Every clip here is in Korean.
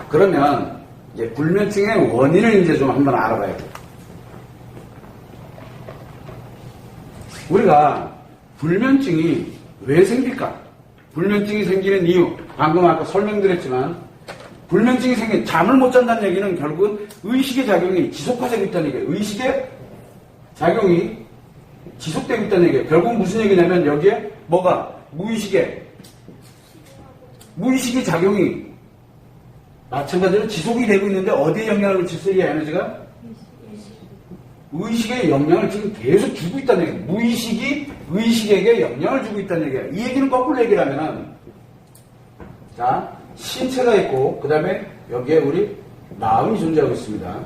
자, 그러면 이제 불면증의 원인을 이제 좀 한번 알아봐야 돼요. 우리가 불면증이 왜 생길까? 불면증이 생기는 이유, 방금 아까 설명드렸지만, 불면증이 생긴, 잠을 못 잔다는 얘기는 결국은 의식의 작용이 지속화되고 있다는 얘기예요. 의식의 작용이 지속되고 있다는 얘기예요. 결국 무슨 얘기냐면, 여기에 뭐가? 무의식의 작용이 마찬가지로 지속이 되고 있는데, 어디에 영향을 미쳤어요, 이 에너지가? 의식에 영향을 지금 계속 주고 있다는 얘기예요. 무의식이 의식에게 영향을 주고 있다는 얘기예요. 이 얘기는 거꾸로 얘기를 하면은, 자, 신체가 있고, 그 다음에 여기에 우리 마음이 존재하고 있습니다.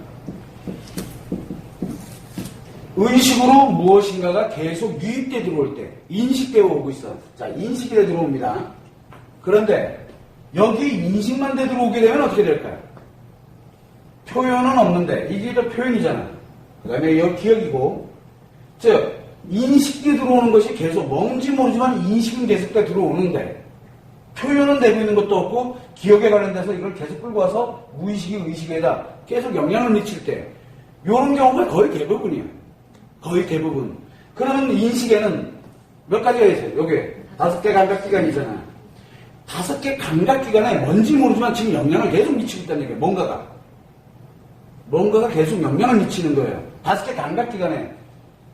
의식으로 무엇인가가 계속 유입돼 들어올 때, 인식되어 오고 있어. 자, 인식이 돼 들어옵니다. 그런데 여기 인식만 돼 들어오게 되면 어떻게 될까요? 표현은 없는데, 이게 또 표현이잖아. 그 다음에 여기 기억이고, 즉, 인식이 들어오는 것이 계속 뭔지 모르지만 인식은 계속 들어오는데, 표현은 되고 있는 것도 없고, 기억에 관련돼서 이걸 계속 끌고 와서 무의식이 의식에다 계속 영향을 미칠 때, 이런 경우가 거의 대부분이에요. 거의 대부분. 그러면 인식에는 몇 가지가 있어요. 여기에 5개 감각기관이잖아. 5개 감각기관에 뭔지 모르지만 지금 영향을 계속 미치고 있다는 얘기예요. 뭔가가 계속 영향을 미치는 거예요. 5개 감각기관에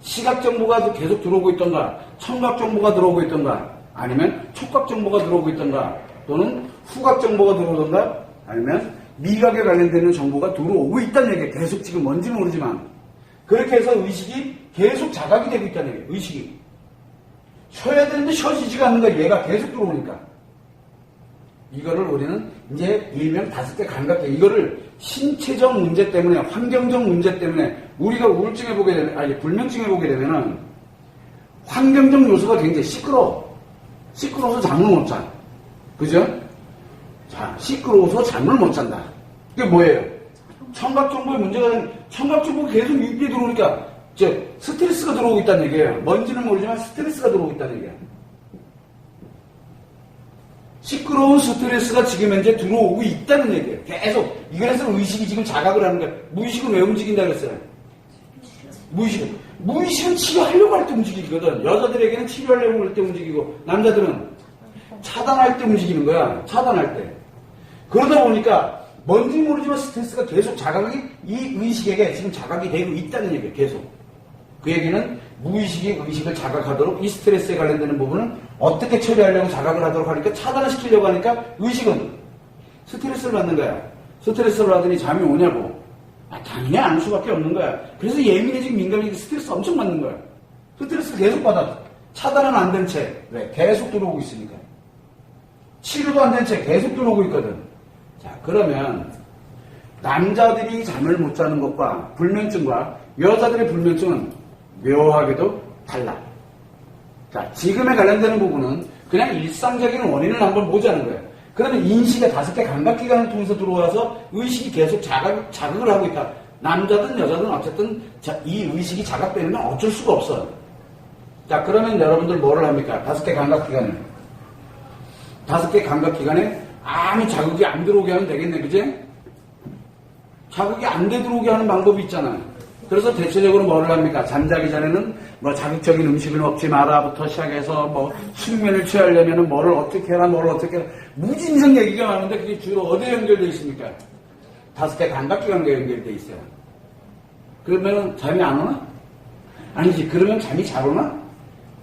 시각 정보가 계속 들어오고 있던가, 청각 정보가 들어오고 있던가, 아니면 촉각 정보가 들어오고 있던가, 또는 후각 정보가 들어오던가, 아니면 미각에 관련되는 정보가 들어오고 있다는 얘기예요. 계속 지금 뭔지 모르지만. 그렇게 해서 의식이 계속 자각이 되고 있다는 얘기예요. 의식이. 쉬어야 되는데 쉬어지지가 않는 거예요. 얘가 계속 들어오니까. 이거를 우리는 이제 일명 5개 감각계, 이거를 신체적 문제 때문에, 환경적 문제 때문에 우리가 우울증에 보게 되면, 아니 불면증에 보게 되면은 환경적 요소가 굉장히 시끄러워서 잠을 못 자. 그죠? 자, 시끄러워서 잠을 못 잔다. 이게 뭐예요? 청각 정보의 문제가, 청각 정보가 계속 유입이 들어오니까 스트레스가 들어오고 있다는 얘기예요. 뭔지는 모르지만 스트레스가 들어오고 있다는 얘기예요. 시끄러운 스트레스가 지금 현재 들어오고 있다는 얘기예요. 계속. 이거에서 의식이 지금 자각을 하는 거예요. 무의식은 왜 움직인다 그랬어요? 무의식은 치료하려고 할 때 움직이거든. 여자들에게는 치료하려고 할 때 움직이고, 남자들은 차단할 때 움직이는 거야. 차단할 때. 그러다 보니까 뭔지 모르지만 스트레스가 계속 자각이, 이 의식에게 지금 자각이 되고 있다는 얘기예요. 계속. 그 얘기는 무의식이 의식을 자각하도록, 이 스트레스에 관련되는 부분은 어떻게 처리하려고 자각을 하도록 하니까, 차단을 시키려고 하니까 의식은 스트레스를 받는 거야. 스트레스를 받으니 잠이 오냐고. 당연히 안 올 수밖에 없는 거야. 그래서 예민해지고 민감해지고 스트레스 엄청 받는 거야. 스트레스 계속 받아. 차단은 안 된 채. 왜? 계속 들어오고 있으니까. 치료도 안 된 채 계속 들어오고 있거든. 자, 그러면 남자들이 잠을 못 자는 것과 불면증과 여자들의 불면증은 묘하게도 달라. 자, 지금에 관련되는 부분은 그냥 일상적인 원인을 한번 보자는 거예요. 그러면 인식의 5개 감각기관을 통해서 들어와서 의식이 계속 자극을 하고 있다. 남자든 여자든 어쨌든 이 의식이 자각되는 건 어쩔 수가 없어요. 자, 그러면 여러분들 뭐를 합니까? 5개 감각기관에. 5개 감각기관에 아무 자극이 안 들어오게 하면 되겠네, 그지? 자극이 안 들어오게 하는 방법이 있잖아요. 그래서 대체적으로 뭐를 합니까? 잠자기 전에는 뭐 자극적인 음식을 먹지 마라부터 시작해서 뭐 숙면을 취하려면 뭐를 어떻게 해라, 뭐를 어떻게 해라. 무진성 얘기가 많은데 그게 주로 어디에 연결되어 있습니까? 5개 감각기관과 연결되어 있어요. 그러면 잠이 안 오나? 아니지. 그러면 잠이 잘 오나?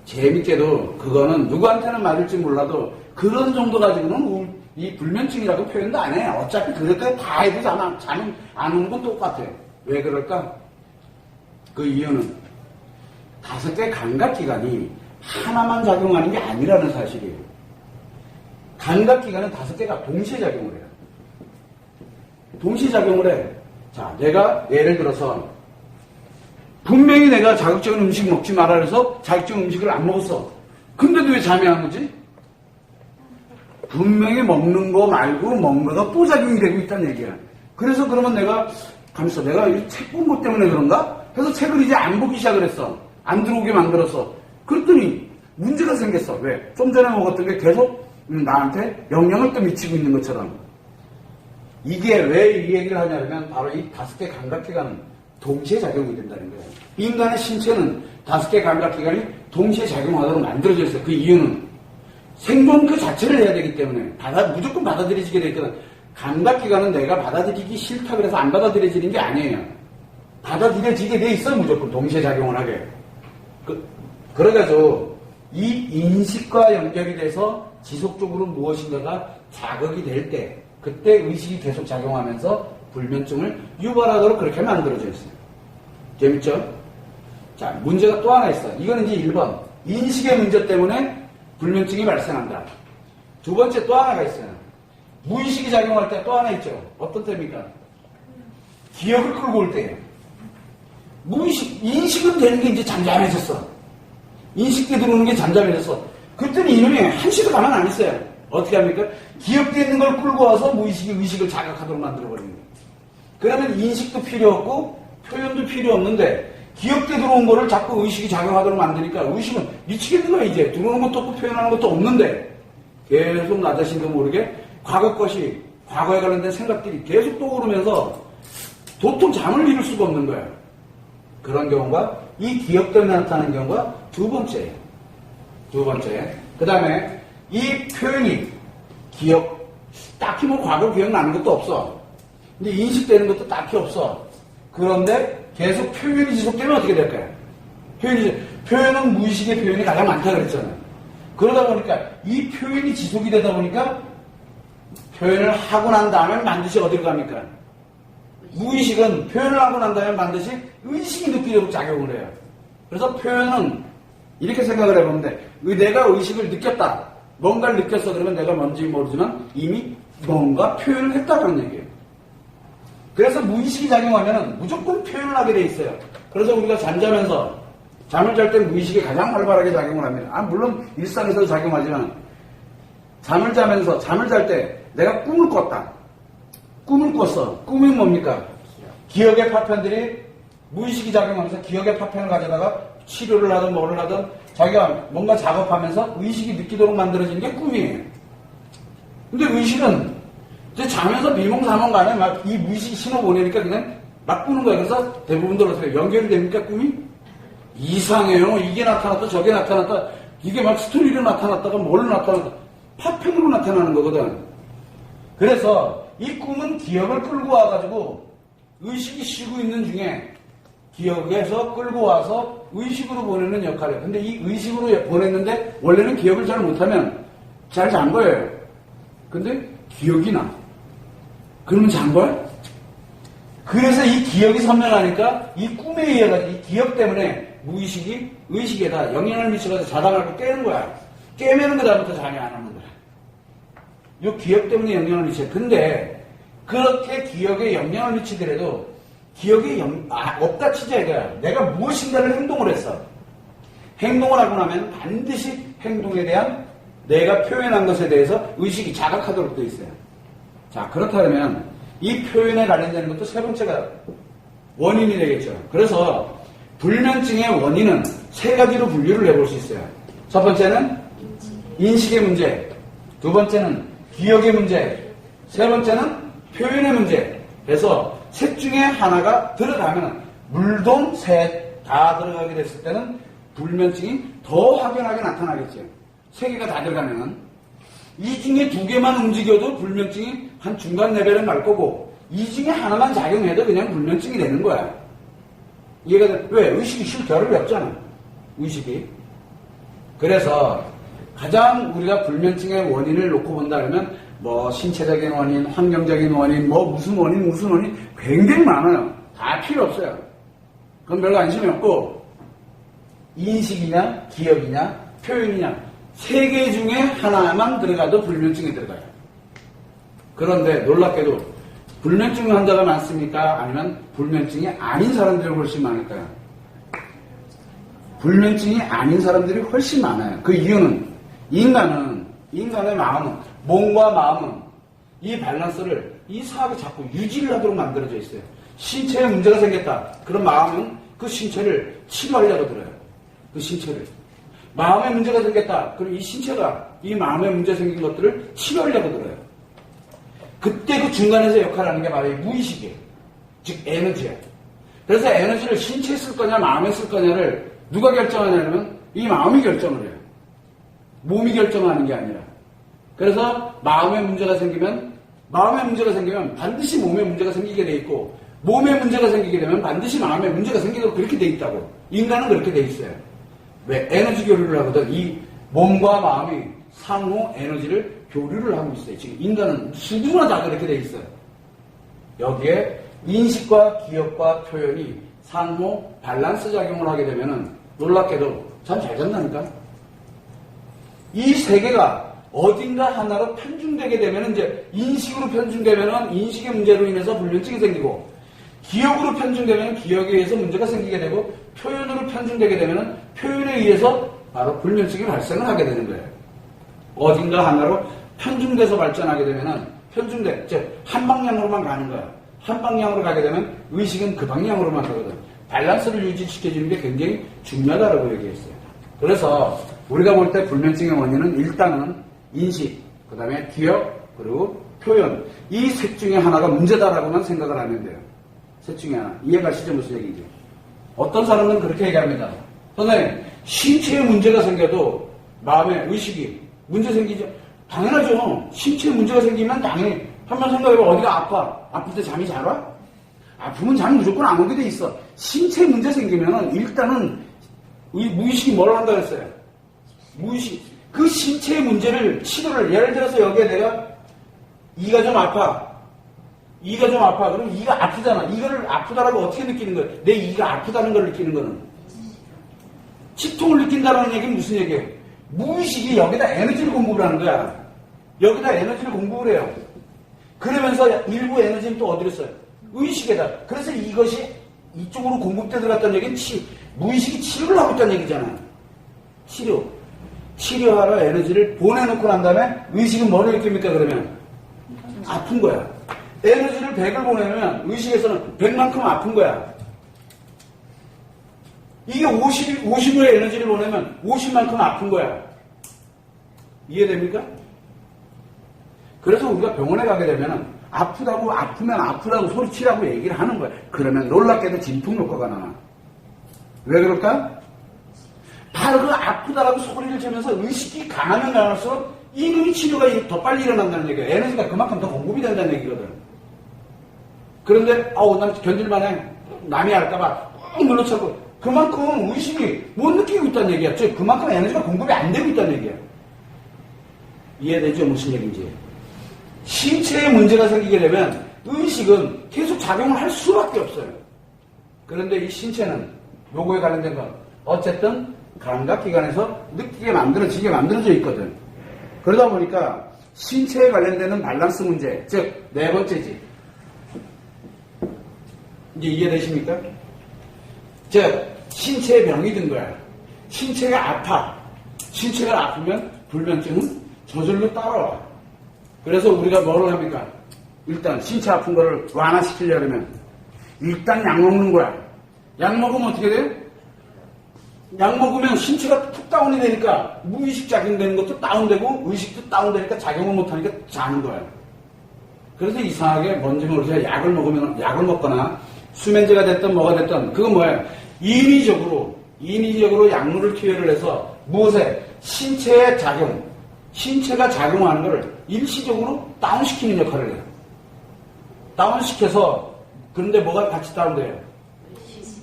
재밌게도 그거는 누구한테는 맞을지 몰라도 그런 정도 가지고는 이 불면증이라고 표현도 안 해. 어차피 그렇게 다 해도 잠 안 오는 건 똑같아. 왜 그럴까? 그 이유는 5개 감각기관이 하나만 작용하는 게 아니라는 사실이에요. 감각기관은 5개가 동시에 작용을 해요. 동시에 작용을 해. 자, 내가 예를 들어서 분명히 내가 자극적인 음식 먹지 마라 그래서 자극적인 음식을 안 먹었어. 근데도 왜 잠이 안 오지? 분명히 먹는 거 말고 뭔가가 또 작용이 되고 있다는 얘기야. 그래서 그러면 내가 이 책 본 것 때문에 그런가? 그래서 책을 이제 안 보기 시작을 했어. 안 들어오게 만들었어. 그랬더니 문제가 생겼어. 왜? 좀 전에 먹었던 게 계속 나한테 영향을 또 미치고 있는 것처럼. 이게 왜 이 얘기를 하냐면 바로 이 5개 감각기관은 동시에 작용이 된다는 거예요. 인간의 신체는 5개 감각기관이 동시에 작용하도록 만들어져 있어요. 그 이유는 생존 그 자체를 해야 되기 때문에 무조건 받아들여지게 돼 있거든. 감각기관은 내가 받아들이기 싫다 그래서 안 받아들여지는 게 아니에요. 받아들여지게 돼 있어요. 무조건 동시에 작용을 하게. 그래가지고 이 인식과 연결이 돼서 지속적으로 무엇인가가 자극이 될 때 그때 의식이 계속 작용하면서 불면증을 유발하도록 그렇게 만들어져 있어요. 재밌죠? 자, 문제가 또 하나 있어요. 이거는 이제 1번. 인식의 문제 때문에 불면증이 발생한다. 두 번째 또 하나가 있어요. 무의식이 작용할 때 또 하나 있죠. 어떤 때입니까? 기억을 끌고 올 때예요. 인식은 되는 게 이제 잠잠해졌어. 인식이 들어오는 게 잠잠해졌어. 그때는 이놈이 한시도 가만 안 있어요. 어떻게 합니까? 기억되어 있는 걸 끌고 와서 무의식이 의식을 자극하도록 만들어버리는 거예요. 그러면 인식도 필요 없고 표현도 필요 없는데 기억돼 들어온 거를 자꾸 의식이 작용하도록 만드니까 의식은 미치겠는 거야. 이제 들어오는 것도 없고 표현하는 것도 없는데 계속 나 자신도 모르게 과거 것이 과거에 관련된 생각들이 계속 떠오르면서 도통 잠을 이룰 수가 없는 거예요. 그런 경우가 이 기억 때문에 나타나는 경우가 두 번째예요. 두 번째. 그 다음에 이 표현이 기억 딱히 뭐 과거 기억나는 것도 없어. 근데 인식되는 것도 딱히 없어. 그런데 계속 표현이 지속되면 어떻게 될까요? 표현은 무의식의 표현이 가장 많다 그랬잖아요. 그러다 보니까 이 표현이 지속이 되다 보니까 표현을 하고 난 다음에 반드시 어디로 갑니까? 무의식은 표현을 하고 난 다음에 반드시 의식이 느끼도록 작용을 해요. 그래서 표현은 이렇게 생각을 해보면 돼. 내가 의식을 느꼈다. 뭔가를 느꼈어. 그러면 내가 뭔지 모르지만 이미 뭔가 표현을 했다는 얘기예요. 그래서 무의식이 작용하면 무조건 표현을 하게 돼 있어요. 그래서 우리가 잠자면서 잠을 잘 때 무의식이 가장 활발하게 작용을 합니다. 물론 일상에서도 작용하지만 잠을 잘 때 내가 꿈을 꿨다. 꿈을 꿨어. 꿈이 뭡니까? 기억의 파편들이 무의식이 작용하면서 기억의 파편을 가져다가 치료를 하든 뭐를 하든 자기가 뭔가 작업하면서 의식이 느끼도록 만들어지는 게 꿈이에요. 근데 의식은 이제 자면서 미몽사몽 간에 막 이 무의식 신호 보내니까 그냥 막 꾸는 거예요. 그래서 대부분들 어떻게 연결이 됩니까? 꿈이? 이상해요. 이게 나타났다 저게 나타났다 이게 막 스토리로 나타났다가 뭘로 나타났다 파편으로 나타나는 거거든. 그래서 이 꿈은 기억을 끌고 와가지고 의식이 쉬고 있는 중에 기억에서 끌고 와서 의식으로 보내는 역할이에요. 근데 이 의식으로 보냈는데 원래는 기억을 잘 못하면 잘 잔 거예요. 근데 기억이 나. 그러면 잔 거야? 그래서 이 기억이 선명하니까 이 꿈에 의해서 이 기억 때문에 무의식이 의식에다 영향을 미쳐서 자다 말고 깨는 거야. 깨면은 그 다음부터 잠이 안 오는 거야. 이 기억 때문에 영향을 미쳐요. 근데 그렇게 기억에 영향을 미치더라도 기억이 없다 치자 이거야. 내가 무엇인가를 행동을 했어. 행동을 하고 나면 반드시 행동에 대한 내가 표현한 것에 대해서 의식이 자각하도록 되어 있어요. 자, 그렇다면 이 표현에 관련되는 것도 세 번째가 원인이 되겠죠. 그래서 불면증의 원인은 세 가지로 분류를 해볼 수 있어요. 첫 번째는 인식의 문제, 두 번째는 기억의 문제, 세 번째는 표현의 문제. 그래서 셋 중에 하나가 들어가면 물동 셋 다 들어가게 됐을 때는 불면증이 더 확연하게 나타나겠죠. 세 개가 다 들어가면 이 중에 두 개만 움직여도 불면증이 한 중간 레벨은 날 거고 이 중에 하나만 작용해도 그냥 불면증이 되는 거야. 이해가 돼? 왜? 의식이 쉴 겨를이 없잖아. 의식이. 그래서 가장 우리가 불면증의 원인을 놓고 본다 그러면 뭐 신체적인 원인, 환경적인 원인, 뭐 무슨 원인 굉장히 많아요. 다 필요 없어요. 그건 별로 관심이 없고 인식이냐 기억이냐 표현이냐 세 개 중에 하나만 들어가도 불면증이 들어가요. 그런데 놀랍게도 불면증 환자가 많습니까? 아니면 불면증이 아닌 사람들이 훨씬 많을까요? 불면증이 아닌 사람들이 훨씬 많아요. 그 이유는 인간의 마음은 몸과 마음은 이 밸런스를 이상하게 자꾸 유지를 하도록 만들어져 있어요. 신체에 문제가 생겼다. 그럼 마음은 그 신체를 치료하려고 들어요. 그 신체를. 마음에 문제가 생겼다. 그럼 이 신체가 이 마음에 문제 생긴 것들을 치료하려고 들어요. 그때 그 중간에서 역할을 하는 게 바로 이 무의식이에요. 즉 에너지야. 그래서 에너지를 신체에 쓸 거냐 마음에 쓸 거냐를 누가 결정하냐면 이 마음이 결정을 해요. 몸이 결정하는 게 아니라. 그래서 마음에 문제가 생기면 반드시 몸에 문제가 생기게 돼 있고 몸에 문제가 생기게 되면 반드시 마음에 문제가 생기고 그렇게 돼 있다고. 인간은 그렇게 돼 있어요. 왜? 에너지 교류를 하거든. 이 몸과 마음이 상호 에너지를 교류를 하고 있어요. 지금 인간은 누구나 다 그렇게 돼 있어요. 여기에 인식과 기억과 표현이 상호 밸런스 작용을 하게 되면은 놀랍게도 참 잘 된다니까. 이 세 개가 어딘가 하나로 편중되게 되면은 이제 인식으로 편중되면은 인식의 문제로 인해서 불면증이 생기고 기억으로 편중되면 기억에 의해서 문제가 생기게 되고 표현으로 편중되게 되면은 표현에 의해서 바로 불면증이 발생을 하게 되는 거예요. 어딘가 하나로 편중돼서 발전하게 되면은 즉 한 방향으로만 가는 거야. 한 방향으로 가게 되면 의식은 그 방향으로만 가거든. 밸런스를 유지시켜주는 게 굉장히 중요하다고 얘기했어요. 그래서 우리가 볼 때 불면증의 원인은 일단은 인식, 그 다음에 기억, 그리고 표현. 이 셋 중에 하나가 문제다라고만 생각을 하면 돼요. 셋 중에 하나. 이해가시죠? 무슨 얘기인지. 어떤 사람은 그렇게 얘기합니다. 선생님, 신체에 문제가 생겨도 마음에 의식이 문제 생기죠? 당연하죠. 신체에 문제가 생기면 당연히 한번 생각해봐. 어디가 아파? 아플 때 잠이 잘 와? 아프면 잠이 무조건 안 오게 돼 있어. 신체에 문제 생기면은 일단은 무의식이 뭘 한다 그랬어요? 무의식. 그 신체의 문제를 치료를, 예를 들어서 여기에 내가 이가 좀 아파. 그럼 이가 아프잖아. 이거를 아프다라고 어떻게 느끼는 거예요? 내 이가 아프다는 걸 느끼는 거는. 치통을 느낀다는 얘기는 무슨 얘기예요? 무의식이 여기다 에너지를 공급을 하는 거야. 여기다 에너지를 공급을 해요. 그러면서 일부 에너지는 또 어디로 써요? 의식에다. 그래서 이것이 이쪽으로 공급돼 들어갔다는 얘기는 무의식이 치료를 하고 있다는 얘기잖아요. 치료하러 에너지를 보내놓고 난 다음에 의식은 뭐를 느낍니까 그러면? 아픈 거야. 에너지를 100을 보내면 의식에서는 100만큼 아픈 거야. 이게 50의 에너지를 보내면 50만큼 아픈 거야. 이해됩니까? 그래서 우리가 병원에 가게 되면 아프면 아프다고 소리치라고 얘기를 하는 거야. 그러면 놀랍게도 진통 효과가 나와. 왜 그럴까? 바로 그 아프다라고 소리를 치면서 의식이 강하면 강할수록 이놈의 치료가 더 빨리 일어난다는 얘기야. 에너지가 그만큼 더 공급이 된다는 얘기거든. 그런데 난 견딜만해. 남이 알까봐 꾹 눌러차고 그만큼 의식이 못 느끼고 있다는 얘기야. 즉 그만큼 에너지가 공급이 안 되고 있다는 얘기야. 이해되죠? 무슨 얘기인지. 신체에 문제가 생기게 되면 의식은 계속 작용을 할 수밖에 없어요. 그런데 이 신체는 요거에 관련된 건 어쨌든 감각기관에서 느끼게 만들어져 있거든. 그러다 보니까 신체에 관련되는 밸런스 문제, 즉 네 번째지. 이제 이해되십니까? 즉 신체에 병이 든 거야. 신체가 아파. 신체가 아프면 불면증은 저절로 따라와. 그래서 우리가 뭐를 합니까? 일단 신체 아픈 거를 완화시키려면 일단 약 먹는 거야. 약 먹으면 어떻게 돼요? 약 먹으면 신체가 툭 다운이 되니까 무의식 작용되는 것도 다운되고 의식도 다운되니까 작용을 못하니까 자는 거야. 그래서 이상하게 뭔지 모르겠어요. 약을 먹거나 수면제가 됐든 뭐가 됐든 그건 뭐예요? 인위적으로 약물을 투여를 해서 무엇에? 신체의 신체가 작용하는 것을 일시적으로 다운시키는 역할을 해요. 다운시켜서 그런데 뭐가 같이 다운돼요?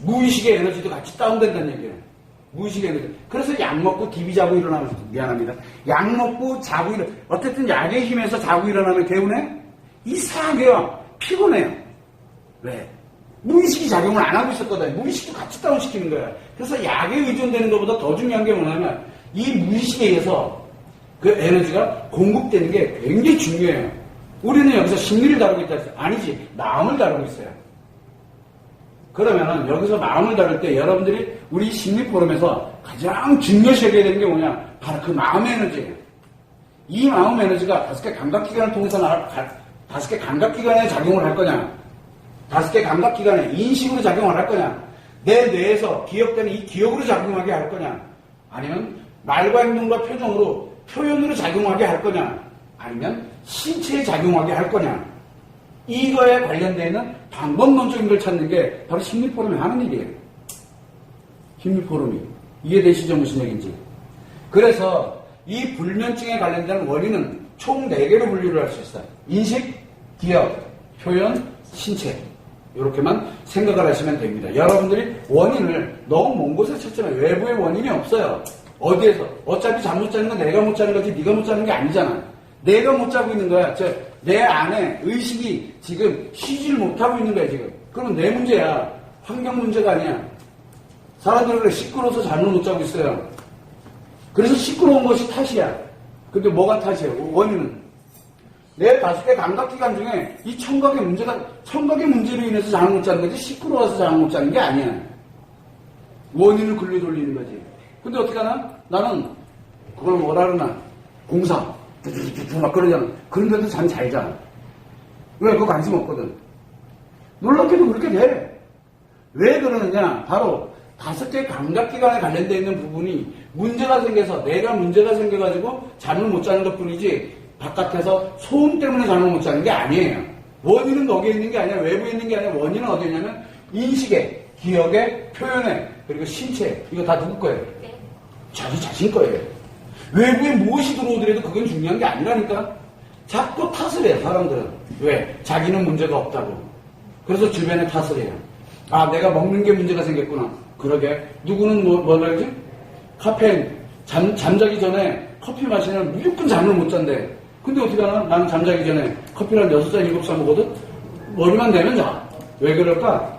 무의식의 에너지도 같이 다운된다는 얘기예요. 무의식의 에너지. 그래서 약 먹고 디비 자고 일어나면 미안합니다. 약 먹고 자고 어쨌든 약의 힘에서 자고 일어나면 개운해? 이상하게요. 피곤해요. 왜? 무의식이 작용을 안 하고 있었거든. 무의식도 같이 다운시키는 거야. 그래서 약에 의존되는 것보다 더 중요한 게 뭐냐면 이 무의식에 의해서 그 에너지가 공급되는 게 굉장히 중요해요. 우리는 여기서 심리를 다루고 있다 했어요. 아니지. 마음을 다루고 있어요. 그러면은 여기서 마음을 다룰 때 여러분들이 우리 심리 포럼에서 가장 중요시 여겨야 되는 게 뭐냐? 바로 그 마음의 에너지예요. 이 마음 에너지가 5개 감각기관을 통해서 5개 감각기관에 작용을 할 거냐? 5개 감각기관에 인식으로 작용을 할 거냐? 내 뇌에서 기억되는 이 기억으로 작용하게 할 거냐? 아니면 말과 행동과 표정으로 표현으로 작용하게 할 거냐? 아니면 신체에 작용하게 할 거냐. 이거에 관련되어 있는 방법론적인 걸 찾는 게 바로 심리포럼이 하는 일이에요. 심리포럼이. 이해되시죠? 무슨 얘기인지. 그래서 이 불면증에 관련된 원인은 총 4개로 분류를 할 수 있어요. 인식, 기억, 표현, 신체. 이렇게만 생각을 하시면 됩니다. 여러분들이 원인을 너무 먼 곳에 찾지만 외부의 원인이 없어요. 어디에서? 어차피 잠 못 자는 건 내가 못 자는 거지 네가 못 자는 게 아니잖아. 내가 못 자고 있는 거야. 내 안에 의식이 지금 쉬지를 못하고 있는 거야 지금. 그러면 내 문제야. 환경 문제가 아니야. 사람들은 그래 시끄러워서 잠을 못 자고 있어요. 그래서 시끄러운 것이 탓이야. 근데 뭐가 탓이야? 원인은 내 5개 감각기관 중에 이 청각의 문제로 인해서 잠을 못 자는 거지 시끄러워서 잠을 못 자는 게 아니야. 원인을 글로 돌리는 거지. 근데 어떻게 하나? 나는 그걸 뭐라 그러나 공사 막 그러잖아. 그런데도 잠 잘 자. 왜? 그거 관심 없거든. 놀랍게도 그렇게 돼. 왜 그러느냐? 바로 5개 감각기관에 관련되어 있는 부분이 문제가 생겨서 내가 문제가 생겨가지고 잠을 못 자는 것 뿐이지 바깥에서 소음 때문에 잠을 못 자는 게 아니에요. 원인은 거기에 있는 게 아니라 외부에 있는 게 아니라 원인은 어디에 있냐면 인식에, 기억에, 표현에, 그리고 신체에. 이거 다 누구 거예요? 자신 거예요. 외부에 무엇이 들어오더라도 그건 중요한 게 아니라니까. 자꾸 탓을 해요, 사람들은. 왜? 자기는 문제가 없다고. 그래서 주변에 탓을 해요. 아, 내가 먹는 게 문제가 생겼구나. 그러게. 누구는 뭐라 그러지? 카페인. 잠자기 전에 커피 마시면 무조건 잠을 못 잔대. 근데 어떻게 하나? 나는 잠자기 전에 커피를 한 6잔, 7잔 먹거든? 머리만 대면 자. 왜 그럴까?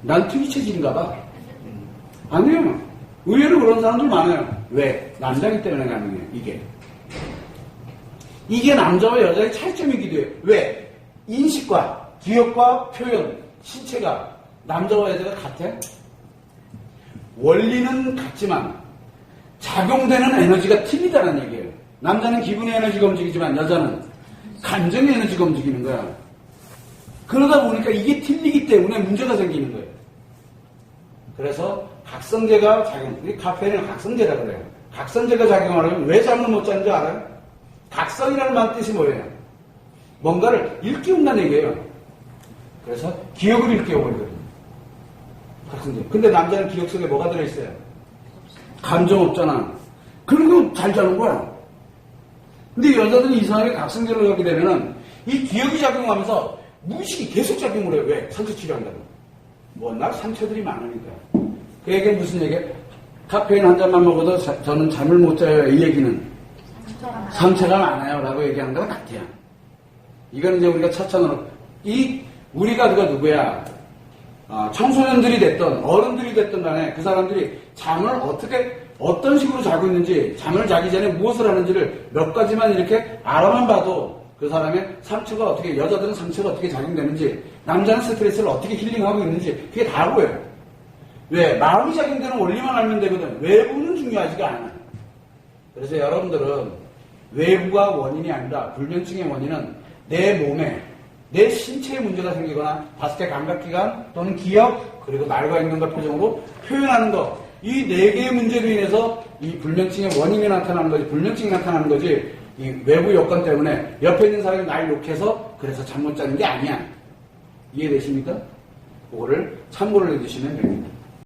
난 특이 체질인가 봐. 아니에요. 의외로 그런 사람들 많아요. 왜? 남자기 때문에 가능해요, 이게. 이게 남자와 여자의 차이점이기도 해요. 왜? 인식과 기억과 표현, 신체가 남자와 여자가 같아? 원리는 같지만 작용되는 에너지가 틀리다는 얘기예요. 남자는 기분의 에너지가 움직이지만 여자는 감정의 에너지가 움직이는 거야. 그러다 보니까 이게 틀리기 때문에 문제가 생기는 거예요. 그래서 각성제가 카페인을 각성제라 그래요. 각성제가 작용하려면 왜 잠을 못 자는 줄 알아요? 각성이라는 말 뜻이 뭐예요? 뭔가를 일깨운다는 얘기예요. 그래서 기억을 일깨워버리거든요. 각성제. 근데 남자는 기억 속에 뭐가 들어있어요? 감정 없잖아. 그리고 잘 자는 거야. 근데 여자들은 이상하게 각성제를 하게 되면은 이 기억이 작용하면서 무의식이 계속 작용을 해요. 왜? 상처 치료한다고. 워낙 상처들이 많으니까. 그 얘기는 무슨 얘기야? 카페인 한 잔만 먹어도 저는 잠을 못 자요. 이 얘기는 상처가 많아요. 라고 얘기하는 거랑 같아요. 이거는 이제 우리가 차천으로 우리가 그가 누구야? 청소년들이 됐던 어른들이 됐던 간에 그 사람들이 잠을 어떤 식으로 자고 있는지, 잠을 자기 전에 무엇을 하는지를 몇 가지만 이렇게 알아만 봐도 그 사람의 상처가 어떻게, 여자들은 상처가 어떻게 작용되는지, 남자는 스트레스를 어떻게 힐링하고 있는지 그게 다 보여요. 왜? 마음이 작용되는 원리만 알면 되거든. 외부는 중요하지가 않아요. 그래서 여러분들은 외부가 원인이 아니라 불면증의 원인은 내 몸에, 내 신체에 문제가 생기거나 5개 감각기관 또는 기억, 그리고 말과 행동과 표정으로 표현하는 것, 이 4개의 문제로 인해서 이 불면증의 원인이 나타나는 거지, 불면증이 나타나는 거지, 이 외부 여건 때문에 옆에 있는 사람이 날 욕해서 그래서 잠 못 자는 게 아니야. 이해되십니까? 그거를 참고를 해주시면 됩니다.